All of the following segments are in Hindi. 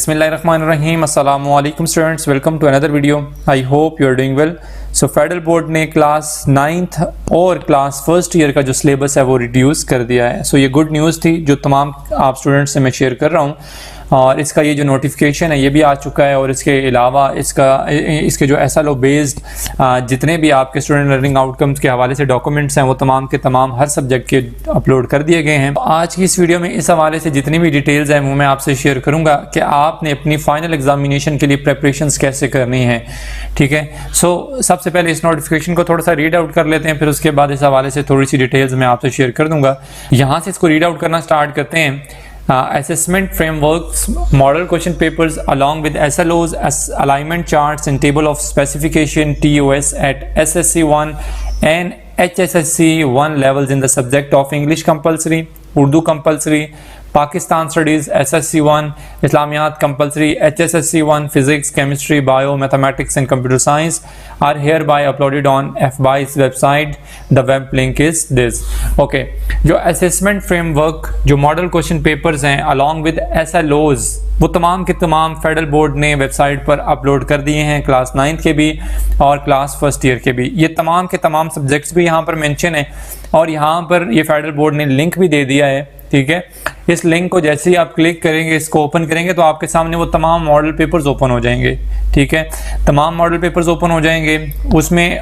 बिस्मिल्लाहिर्रहमानिर्रहीम अस्सलामु अलैकुम students, welcome to another video. I hope you are doing well. So federal board ने क्लास 9th और क्लास फर्स्ट ईयर का जो सिलेबस है वो रिड्यूस कर दिया है। सो ये गुड न्यूज़ थी जो तमाम आप स्टूडेंट्स से मैं शेयर कर रहा हूँ, और इसका ये जो नोटिफिकेशन है ये भी आ चुका है। और इसके अलावा इसके जो SLO बेस्ड जितने भी आपके स्टूडेंट लर्निंग आउटकम्स के हवाले से डॉक्यूमेंट्स हैं वो तमाम के तमाम हर सब्जेक्ट के अपलोड कर दिए गए हैं। आज की इस वीडियो में इस हवाले से जितनी भी डिटेल्स हैं वो मैं आपसे शेयर करूंगा कि आपने अपनी फाइनल एग्जामिनेशन के लिए प्रेपरेशंस कैसे करनी है। ठीक है, सो सबसे पहले इस नोटिफिकेशन को थोड़ा सा रीड आउट कर लेते हैं, फिर उसके बाद इस हवाले से थोड़ी सी डिटेल्स मैं आपसे शेयर कर दूंगा। यहाँ से इसको रीड आउट करना स्टार्ट करते हैं। Assessment frameworks, model question papers along with SLOs, alignment charts and table of specification TOS at SSC 1 and HSSC 1 levels in the subject of English compulsory, Urdu compulsory, Pakistan Studies SSC 1, Islamiyat compulsory, HSSC 1, Physics, Chemistry, Bio, Mathematics and Computer Science are hereby uploaded on FBI's website. The web link is this. Okay, जो assessment framework, जो model question papers हैं along with SLOs, वो तमाम के तमाम फेडरल बोर्ड ने वेबसाइट पर अपलोड कर दिए हैं, क्लास 9th के भी और क्लास फर्स्ट ईयर के भी। ये तमाम के तमाम सब्जेक्ट्स भी यहाँ पर मेंशन है और यहाँ पर ये फेडरल बोर्ड ने लिंक भी दे दिया है। ठीक है, इस लिंक को जैसे ही आप क्लिक करेंगे, इसको ओपन करेंगे तो आपके सामने वो तमाम मॉडल पेपर्स ओपन हो जाएंगे। ठीक है, तमाम मॉडल पेपर्स ओपन हो जाएंगे। उसमें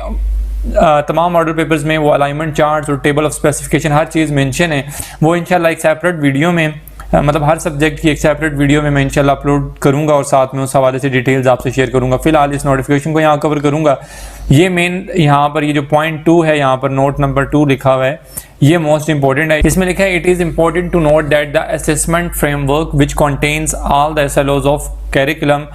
तमाम मॉडल पेपर्स में वो अलाइनमेंट चार्ट्स और table of specification her cheese mention है। वो इंशाल्लाह एक सेपरेट वीडियो में मतलब हर सब्जेक्ट की एक सेपरेट वीडियो में मैं इंशाल्लाह अपलोड करूंगा और साथ में उस हवाले से डिटेल्स आपसे शेयर करूंगा। फिलहाल इस नोटिफिकेशन को यहाँ कवर करूंगा। ये मेन यहाँ पर ये जो पॉइंट 2 है, यहाँ पर नोट नंबर 2 लिखा हुआ है, ये मोस्ट इंपॉर्टेंट है। इसमें लिखा है it is important to note that the assessment framework which contains all the SLOs of curriculum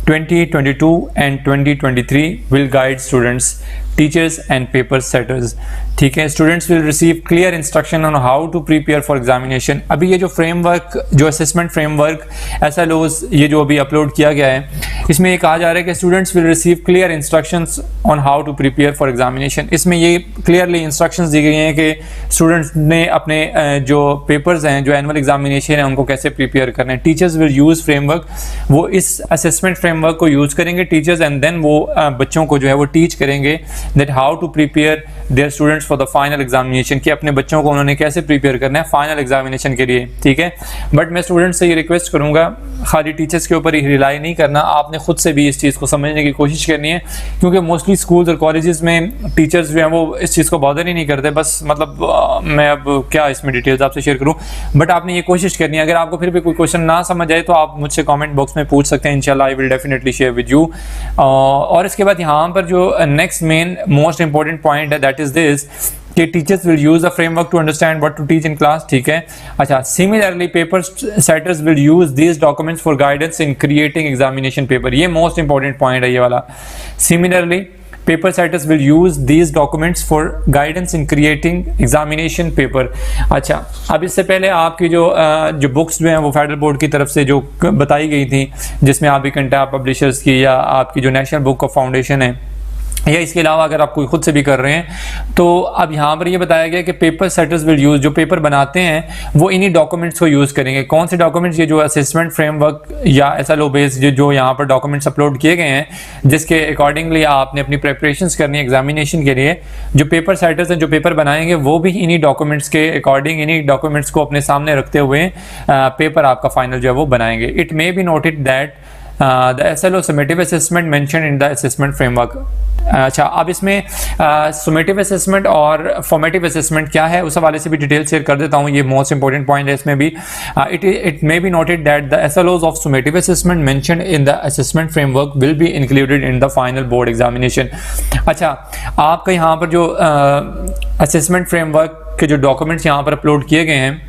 2022 and 2023 will guide students, teachers and paper setters. ठीक है, students will receive clear instruction on how to prepare for examination. अभी ये जो फ्रेमवर्क, जो असेसमेंट फ्रेमवर्क SLOs ये जो अभी अपलोड किया गया है, इसमें ये कहा जा रहा है कि students will receive clear instructions on how to prepare for examination. इसमें ये क्लियरली इंस्ट्रक्शंस दी गई हैं कि स्टूडेंट्स ने अपने जो पेपर्स हैं, जो एनुअल एग्जामिनेशन है, उनको कैसे प्रिपेयर करना है। टीचर्स विल यूज फ्रेमवर्क, वो इस असेसमेंट फ्रेमवर्क को यूज करेंगे टीचर्स, एंड देन वो बच्चों को जो है वो टीच करेंगे that how to prepare their students for the final examination, कि अपने बच्चों को उन्होंने कैसे प्रिपेयर करना है फाइनल एग्जामिनेशन के लिए। ठीक है, बट मैं स्टूडेंट्स से ये रिक्वेस्ट करूंगा, खाली टीचर्स के ऊपर ही रिलाई नहीं करना, आपने खुद से भी इस चीज़ को समझने की कोशिश करनी है, क्योंकि मोस्टली स्कूल्स और कॉलेजेस में टीचर्स जो हैं वो इस चीज़ को बॉदर ही नहीं करते। बस मतलब मैं अब क्या इसमें डिटेल्स आपसे शेयर करूँ, बट आपने ये कोशिश करनी है। अगर आपको फिर भी कोई क्वेश्चन ना समझ आए तो आप मुझसे कॉमेंट बॉक्स में पूछ सकते हैं, इंशाल्लाह I will definitely share with you. और इसके बाद यहाँ पर जो next main most important point है दैट इज दिस कि teachers will use the framework to understand what to teach in class. ठीक है, अच्छा, similarly paper setters will use these documents for guidance in creating examination paper. ये मोस्ट इंपॉर्टेंट पॉइंट है ये वाला। Similarly paper setters will use these documents for guidance in creating examination paper. अच्छा, अब इससे पहले आपकी जो बुक्स जो हैं वो फेडरल बोर्ड की तरफ से जो बताई गई थी, जिसमें आपकी कंटैब पब्लिशर्स की या आपकी जो नेशनल बुक ऑफ फाउंडेशन है, या इसके अलावा अगर आप कोई खुद से भी कर रहे हैं, तो अब यहाँ पर ये बताया गया कि पेपर सेटर्स विल यूज, जो पेपर बनाते हैं वो इन्हीं डॉक्यूमेंट्स को यूज़ करेंगे। कौन से डॉक्यूमेंट्स? ये जो असेसमेंट फ्रेमवर्क या SLO बेस्ड जो यहाँ पर डॉक्यूमेंट्स अपलोड किए गए हैं, जिसके अकॉर्डिंगली आपने अपनी प्रेपरेशंस करनी है एग्जामिनेशन के लिए। जो पेपर सेटर्स हैं, जो पेपर बनाएंगे, वो भी इन्हीं डॉक्यूमेंट्स के अकॉर्डिंग, इन्हीं डॉक्यूमेंट्स को अपने सामने रखते हुए पेपर आपका फाइनल जो है वो बनाएंगे। It may be noted that the SLO summative assessment mentioned in the assessment framework। अच्छा, अब इसमें सुमेटिव असेसमेंट और फॉर्मेटिव असेसमेंट क्या है उस हवाले से भी डिटेल शेयर कर देता हूँ। ये मोस्ट इंपॉर्टेंट पॉइंट है इसमें भी। It may be noted that the SLOs of summative assessment mentioned in the assessment framework will be included in the final board examination. अच्छा, आपका यहाँ पर जो असेसमेंट फ्रेमवर्क के जो डॉक्यूमेंट्स यहाँ पर अपलोड किए गए हैं,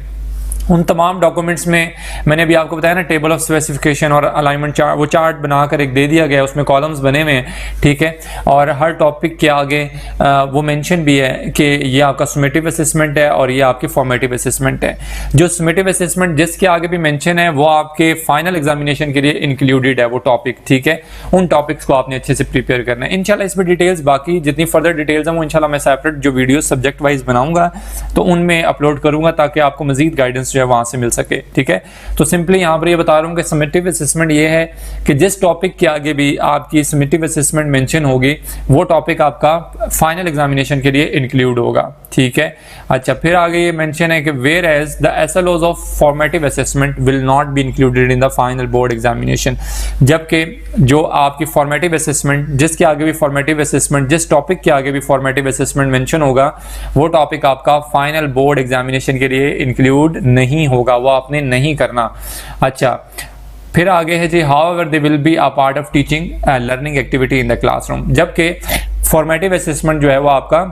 उन तमाम डॉक्यूमेंट्स में मैंने अभी आपको बताया ना, टेबल ऑफ स्पेसिफिकेशन और अलाइनमेंट चार्ट, वो चार्ट बनाकर एक दे दिया गया है, उसमें कॉलम्स बने हुए हैं। ठीक है, और हर टॉपिक के आगे वो मेंशन भी है कि ये आपका समेटिव असेसमेंट है और ये आपकी फॉर्मेटिव असेसमेंट है। जो समेटिव असेसमेंट जिसके आगे भी मेंशन है वो आपके फाइनल एग्जामिनेशन के लिए इंक्लूडेड है वो टॉपिक। ठीक है, उन टॉपिक्स को आपने अच्छे से प्रिपेयर करना है। इंशाल्लाह इसमें डिटेल्स, बाकी जितनी फर्दर डिटेल्स हैं वो इंशाल्लाह मैं सेपरेट जो वीडियो सब्जेक्ट वाइज बनाऊंगा तो उनमें अपलोड करूंगा, ताकि आपको मजीद गाइडेंस गाइडेंस जो है वहां से मिल सके। ठीक है, तो सिंपली यहाँ पर ये बता रहा हूँ कि समेटिव असेसमेंट ये है कि जिस टॉपिक के आगे भी आपकी समेटिव असेसमेंट मेंशन होगी वो टॉपिक आपका फाइनल एग्जामिनेशन के लिए इंक्लूड होगा। ठीक है, अच्छा फिर आगे ये मेंशन है कि whereas the SLOs of formative assessment will not be included in the final board examination, जबकि जो आपकी फॉर्मेटिव असेसमेंट जिसके आगे भी फॉर्मेटिव असेसमेंट जिस टॉपिक के आगे भी फॉर्मेटिव असेसमेंट मेंशन होगा वो टॉपिक आपका फाइनल बोर्ड एग्जामिनेशन के लिए इंक्लूड नहीं होगा, वो आपने नहीं करना। अच्छा फिर आगे है जी however they will be a part of teaching learning activity in the classroom, जबकि फॉर्मेटिव असेसमेंट जो है वो आपका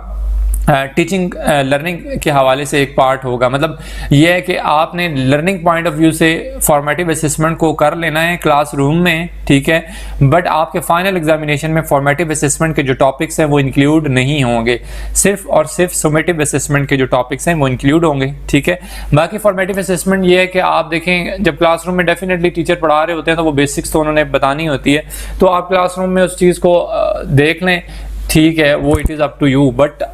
टीचिंग लर्निंग के हवाले से एक पार्ट होगा। मतलब यह है कि आपने लर्निंग पॉइंट ऑफ व्यू से फॉर्मेटिव असेसमेंट को कर लेना है क्लासरूम में, ठीक है, बट आपके फाइनल एग्जामिनेशन में फॉर्मेटिव असेसमेंट के जो टॉपिक्स हैं वो इंक्लूड नहीं होंगे, सिर्फ और सिर्फ समेटिव असेसमेंट के जो टॉपिक्स हैं वो इंक्लूड होंगे। ठीक है, बाकी फॉर्मेटिव असेसमेंट ये है कि आप देखें जब क्लासरूम में डेफिनेटली टीचर पढ़ा रहे होते हैं तो वो बेसिक्स तो उन्होंने बतानी होती है, तो आप क्लासरूम में उस चीज़ को देख लें, ठीक है, वो it is up to you. But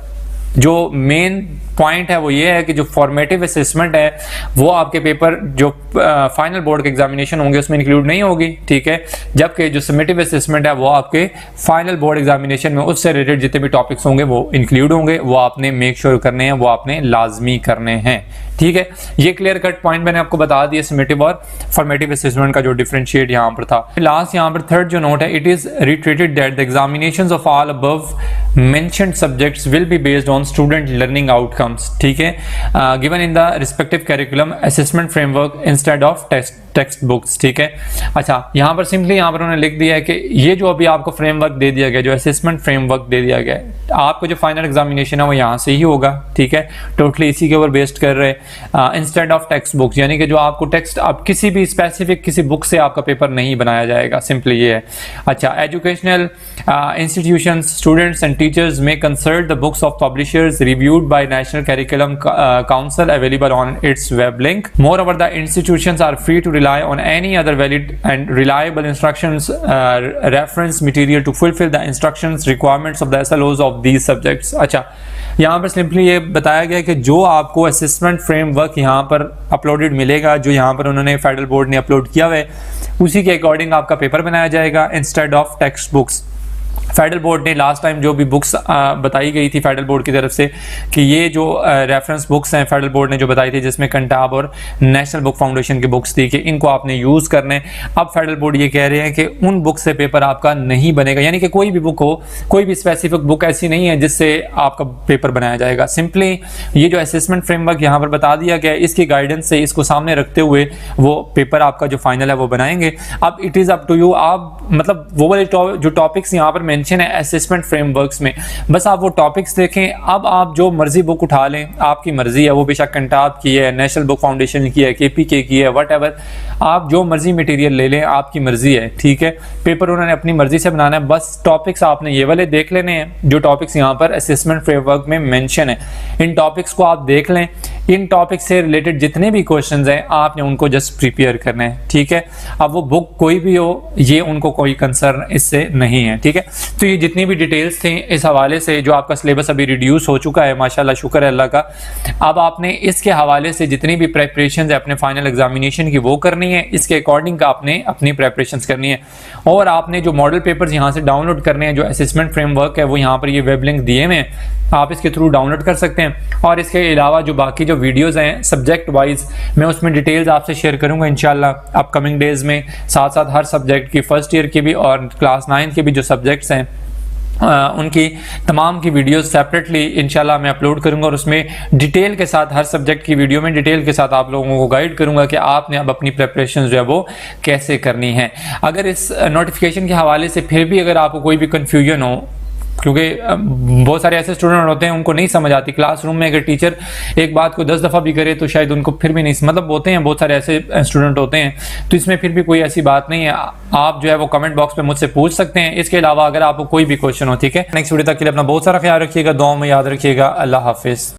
जो मेन पॉइंट है वो ये है कि जो फॉर्मेटिव असेसमेंट है वो आपके पेपर जो फाइनल बोर्ड के एग्जामिनेशन होंगे उसमें इंक्लूड नहीं होगी। ठीक है, जबकि जो समेटिव असेसमेंट है वो आपके फाइनल बोर्ड एग्जामिनेशन में उससे रिलेटेड जितने भी टॉपिक्स होंगे वो इंक्लूड होंगे, वो आपने मेक श्योर करने हैं, वो आपने लाजमी करने हैं। ठीक है, ये क्लियर कट पॉइंट मैंने आपको बता दिया समेटिव और फॉर्मेटिव असेसमेंट का जो डिफरेंशिएट यहाँ पर था। लास्ट यहाँ पर थर्ड जो नोट है, it is reiterated that the examinations of all above mentioned subjects will be based on student learning outcomes, ठीक है, given in the respective curriculum assessment framework instead of text books. ठीक है, अच्छा यहाँ पर सिंपली यहाँ पर उन्होंने लिख दिया है कि ये जो अभी आपको फ्रेमवर्क दे दिया गया, जो असेसमेंट फ्रेमवर्क दे दिया गया है, आपको जो फाइनल एग्जामिनेशन है वो यहाँ से ही होगा। ठीक है, टोटली इसी के ऊपर बेस्ड कर रहे इंस्टेड ऑफ टेक्स्ट बुक्स, यानी कि जो आपको टेक्स्ट आप किसी भी स्पेसिफिक किसी बुक से आपका पेपर नहीं बनाया जाएगा, सिंपली ये है। अच्छा, educational institutions students and teachers may consult the books of publishers reviewed by national curriculum council available on its web link. Moreover the institutions are free to rely on any other valid and reliable instructions reference material to fulfill the instructions requirements of the SLOs of these subjects। अच्छा, यहाँ पर सिंपली ये बताया गया कि जो आपको असेसमेंट फ्रेमवर्क यहाँ पर अपलोडेड मिलेगा, जो यहाँ पर उन्होंने फेडरल बोर्ड ने अपलोड किया हुआ है, उसी के अकॉर्डिंग आपका पेपर बनाया जाएगा instead of text books. Federal board ने लास्ट टाइम जो भी बुक्स बताई गई थी फेडरल बोर्ड की तरफ से कि ये जो रेफरेंस बुक्स हैं फेडरल बोर्ड ने जो बताई थी, जिसमें कंटाब और नेशनल बुक फाउंडेशन की बुक्स थी, कि इनको आपने यूज़ करने। अब फेडरल बोर्ड ये कह रहे हैं कि उन बुक से पेपर आपका नहीं बनेगा, यानी कि कोई भी बुक हो, कोई भी स्पेसिफिक बुक ऐसी नहीं है जिससे आपका पेपर बनाया जाएगा। सिंपली ये जो असेसमेंट फ्रेमवर्क यहाँ पर बता दिया गया है, इसकी गाइडेंस से इसको सामने रखते हुए वो पेपर आपका जो फाइनल है वो बनाएंगे। अब it is up to you, आप मतलब वो वाले जो टॉपिक्स यहाँ पर मेंशन है असेसमेंट फ्रेमवर्क्स में, बस आप वो टॉपिक्स देखें। अब आप जो मर्जी बुक उठा लें, आपकी मर्जी है, वो बेशक कंटाब की है, नेशनल बुक फाउंडेशन की है, KPK की है, व्हाटएवर, आप जो मर्जी मटेरियल ले लें, आपकी मर्जी है। ठीक है, पेपर उन्होंने अपनी मर्जी से बनाना है, बस टॉपिक्स आपने ये वाले देख लेने हैं जो टॉपिक्स यहाँ पर असेसमेंट फ्रेमवर्क में मेंशन है। इन टॉपिक्स को आप देख लें, इन टॉपिक से रिलेटेड जितने भी क्वेश्चंस हैं आपने उनको जस्ट प्रिपेयर करना है। ठीक है, अब वो बुक कोई भी हो, ये उनको कोई कंसर्न इससे नहीं है। ठीक है, तो ये जितनी भी डिटेल्स थी इस हवाले से, जो आपका सिलेबस अभी रिड्यूस हो चुका है माशाल्लाह, शुक्र है अल्लाह का। अब आपने इसके हवाले से जितनी भी प्रेपरेशन है अपने फाइनल एग्जामिनेशन की वो करनी है, इसके अकॉर्डिंग आपने अपनी प्रेपरेशन करनी है। और आपने जो मॉडल पेपर्स यहाँ से डाउनलोड करने हैं, जो असेसमेंट फ्रेमवर्क है वो यहाँ पर ये वेब लिंक दिए हुए हैं, आप इसके थ्रू डाउनलोड कर सकते हैं। और इसके अलावा जो बाकी जो वीडियोस हैं सब्जेक्ट वाइज, मैं उसमें डिटेल्स आपसे शेयर करूंगा इंशाल्लाह अपकमिंग डेज में, साथ साथ हर सब्जेक्ट की फर्स्ट ईयर की भी और क्लास 9 के भी जो सब्जेक्ट्स हैं उनकी तमाम की वीडियोस सेपरेटली इंशाल्लाह मैं अपलोड करूंगा, और उसमें डिटेल के साथ हर सब्जेक्ट की वीडियो में डिटेल के साथ आप लोगों को गाइड करूंगा कि आपने अब अपनी प्रेपरेशन जो है वो कैसे करनी है। अगर इस नोटिफिकेशन के हवाले से फिर भी अगर आपको कोई भी कन्फ्यूजन हो, क्योंकि बहुत सारे ऐसे स्टूडेंट होते हैं उनको नहीं समझ आती, क्लासरूम में अगर टीचर एक बात को 10 दफ़ा भी करे तो शायद उनको फिर भी नहीं, मतलब होते हैं बहुत सारे ऐसे स्टूडेंट होते हैं, तो इसमें फिर भी कोई ऐसी बात नहीं है, आप जो है वो कमेंट बॉक्स में मुझसे पूछ सकते हैं। इसके अलावा अगर आपको कोई भी क्वेश्चन हो, ठीक है, नेक्स्ट वीडियो तक के लिए अपना बहुत सारा ख्याल रखिएगा, दुआ में याद रखिएगा। अल्लाह हाफिज़।